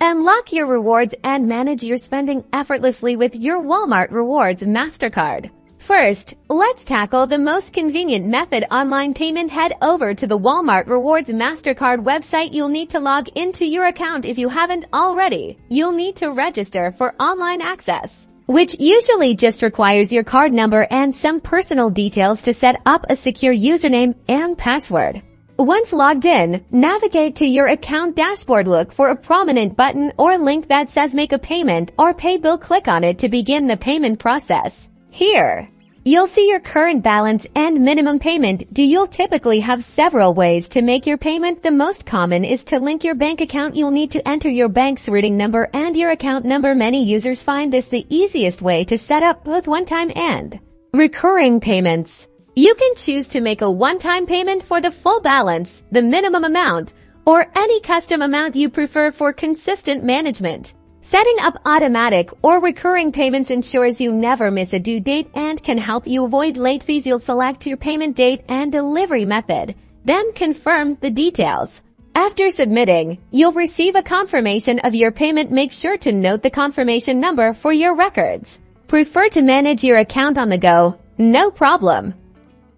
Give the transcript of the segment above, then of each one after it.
Unlock your rewards and manage your spending effortlessly with your Walmart Rewards Mastercard. First, let's tackle the most convenient method: online payment. Head over to the Walmart Rewards Mastercard website. You'll need to log into your account if you haven't already. You'll need to register for online access, which usually just requires your card number and some personal details to set up a secure username and password. Once logged in, navigate to your account dashboard. Look for a prominent button or link that says Make a Payment or Pay Bill. Click on it to begin the payment process. Here, you'll see your current balance and minimum payment due. You'll typically have several ways to make your payment. The most common is to link your bank account. You'll need to enter your bank's routing number and your account number. Many users find this the easiest way to set up both one-time and recurring payments. You can choose to make a one-time payment for the full balance, the minimum amount, or any custom amount you prefer for consistent management. Setting up automatic or recurring payments ensures you never miss a due date and can help you avoid late fees. You'll select your payment date and delivery method, then confirm the details. After submitting, you'll receive a confirmation of your payment. Make sure to note the confirmation number for your records. Prefer to manage your account on the go? No problem.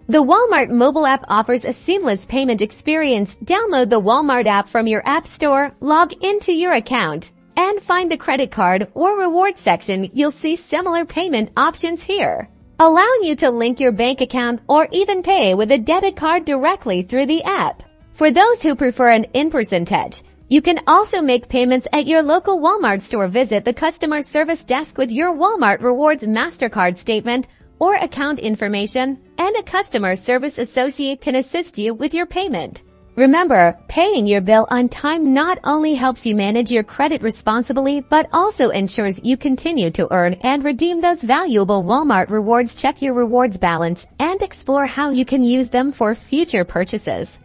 The Walmart mobile app offers a seamless payment experience. Download the Walmart app from your app store, log into your account, and find the credit card or reward section. You'll see similar payment options here, allowing you to link your bank account or even pay with a debit card directly through the app. For those who prefer an in-person touch, you can also make payments at your local Walmart store. Visit the customer service desk with your Walmart Rewards Mastercard statement or account information, and a customer service associate can assist you with your payment. Remember, paying your bill on time not only helps you manage your credit responsibly, but also ensures you continue to earn and redeem those valuable Walmart rewards. Check your rewards balance and explore how you can use them for future purchases.